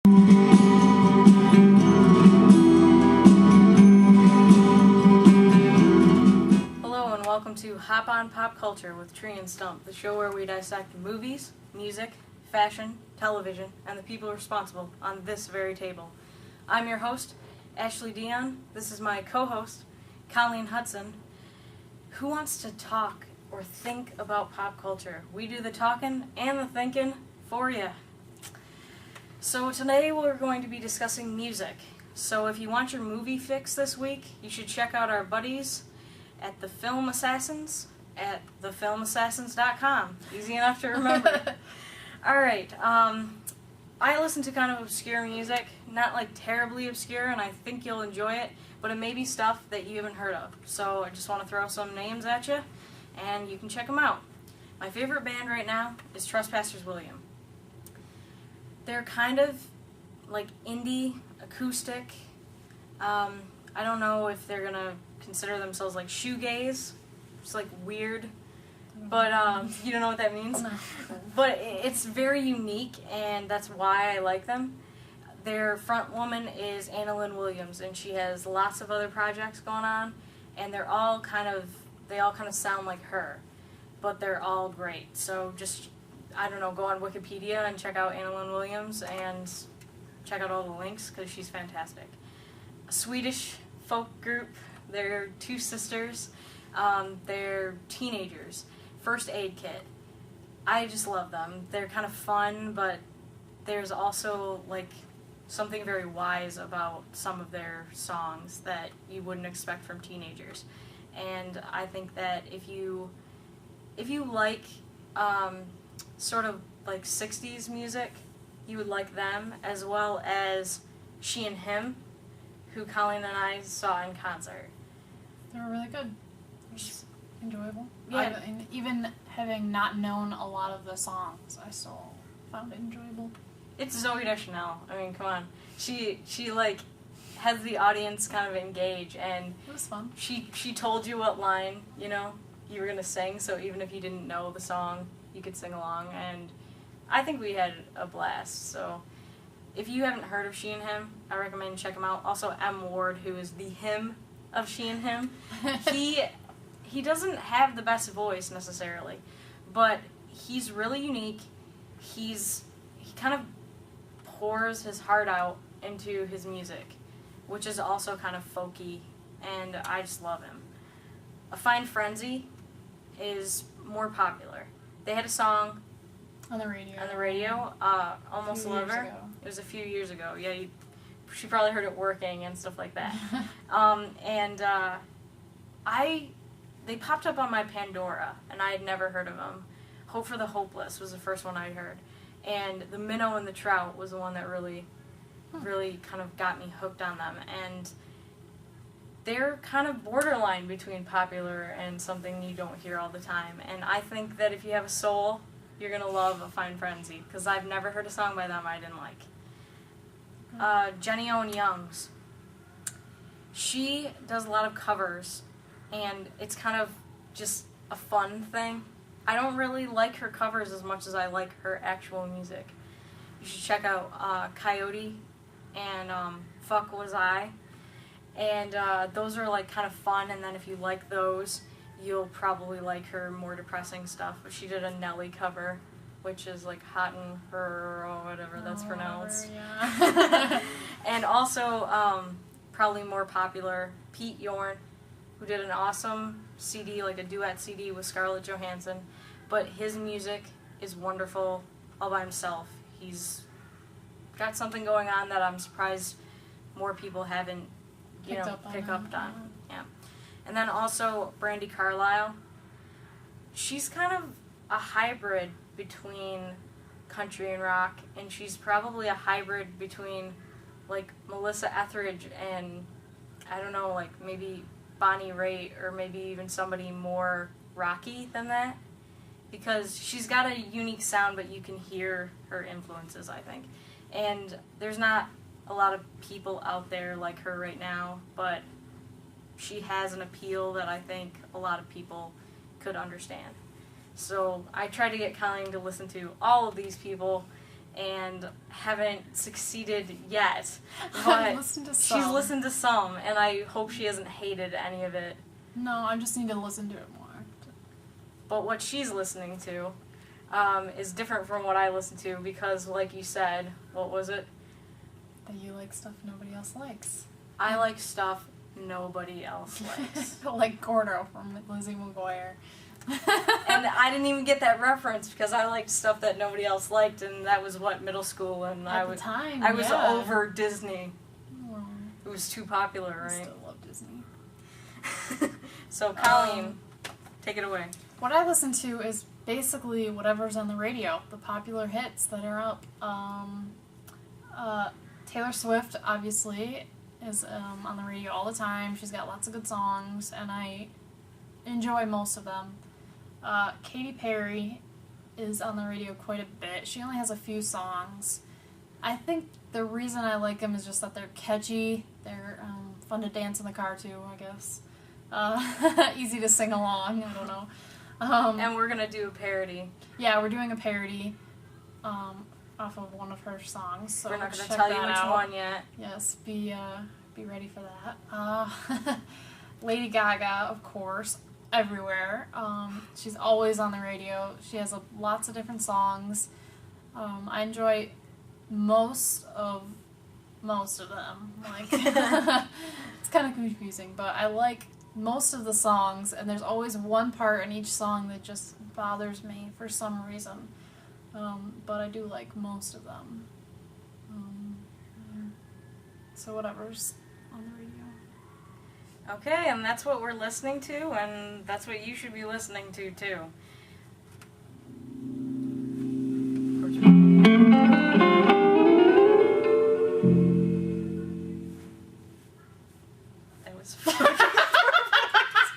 Hello and welcome to Hop on Pop Culture with Tree and Stump, the show where we dissect movies, music, fashion, television, and the people responsible on this very table. I'm your host, Ashley Dion. This is my co-host, Colleen Hudson. Who wants to talk or think about pop culture? We do the talking and the thinking for you. So today we're going to be discussing music. So if you want your movie fix this week, you should check out our buddies at the Film Assassins at thefilmassassins.com. Easy enough to remember. Alright, I listen to kind of obscure music, not like terribly obscure, and I think you'll enjoy it, but it may be stuff that you haven't heard of. So I just want to throw some names at you, and you can check them out. My favorite band right now is Trespassers William. They're kind of like indie, acoustic. I don't know if they're going to consider themselves like shoegaze. It's like weird. But you don't know what that means? No. But it's very unique, and that's why I like them. Their front woman is Anna Lynn Williams, and she has lots of other projects going on, and they all kind of sound like her, but they're all great. So just, I don't know, go on Wikipedia and check out Anna Lynn Williams and check out all the links because she's fantastic. A Swedish folk group. They're two sisters. They're teenagers. First Aid Kit. I just love them. They're kind of fun, but there's also like something very wise about some of their songs that you wouldn't expect from teenagers. And I think that if you like sort of like 60s music, you would like them, as well as She and Him, who Colleen and I saw in concert. They were really good. It was enjoyable. Yeah. Even having not known a lot of the songs, I still found it enjoyable. It's Zooey Deschanel. I mean, come on. She like has the audience kind of engage, and It was fun. she told you what line, you were gonna sing, so even if you didn't know the song, you could sing along, and I think we had a blast. So if you haven't heard of She and Him, I recommend check him out. Also, M. Ward, who is the him of She and Him. He doesn't have the best voice necessarily, but he's really unique. He kind of pours his heart out into his music, which is also kind of folky, and I just love him. A Fine Frenzy is more popular. They had a song On the radio. Almost A few Love years Her. ago. It was a few years ago. Yeah, she probably heard it working and stuff like that. They popped up on my Pandora, and I had never heard of them. Hope for the Hopeless was the first one I heard, and The Minnow and the Trout was the one that really kind of got me hooked on them, and they're kind of borderline between popular and something you don't hear all the time, and I think that if you have a soul, you're going to love A Fine Frenzy, because I've never heard a song by them I didn't like. Jenny Owen Youngs. She does a lot of covers, and it's kind of just a fun thing. I don't really like her covers as much as I like her actual music. You should check out Coyote and Fuck Was I. And those are like kind of fun, and then if you like those, you'll probably like her more depressing stuff. But she did a Nelly cover, which is like Hot and Her or whatever that's pronounced. Yeah. And also, probably more popular, Pete Yorn, who did an awesome CD, like a duet CD with Scarlett Johansson. But his music is wonderful all by himself. He's got something going on that I'm surprised more people haven't, picked up on. Yeah. And then also Brandi Carlile. She's kind of a hybrid between country and rock, and she's probably a hybrid between like Melissa Etheridge and I don't know, like maybe Bonnie Raitt, or maybe even somebody more rocky than that, because she's got a unique sound, but you can hear her influences, I think. And there's not a lot of people out there like her right now, but she has an appeal that I think a lot of people could understand. So I tried to get Colleen to listen to all of these people, and haven't succeeded yet. I've But listened to she's some. listened to some, and I hope she hasn't hated any of it. No, I just need to listen to it more. But what she's listening to is different from what I listen to because, like you said, what was it? That you like stuff nobody else likes. I like stuff nobody else likes. Like Gordo from Lizzie McGuire. And I didn't even get that reference because I liked stuff that nobody else liked, and that was what, middle school, and At the time, I was yeah. over Disney. Well, It was too popular, I right? still love Disney. So, Colleen, take it away. What I listen to is basically whatever's on the radio, the popular hits that are up. Taylor Swift, obviously, is on the radio all the time. She's got lots of good songs, and I enjoy most of them. Katy Perry is on the radio quite a bit. She only has a few songs. I think the reason I like them is just that they're catchy. They're fun to dance in the car to, I guess. Easy to sing along. I don't know. And we're going to do a parody. Yeah, we're doing a parody off of one of her songs. So We're not going to check tell you that which out. one yet. Yes, be ready for that. Lady Gaga, of course, everywhere. She's always on the radio. She has lots of different songs. I enjoy most of them. Like it's kind of confusing, but I like most of the songs, and there's always one part in each song that just bothers me for some reason. But I do like most of them. Yeah. So whatever's on the radio. Okay, and that's what we're listening to, and that's what you should be listening to, too. That was fucking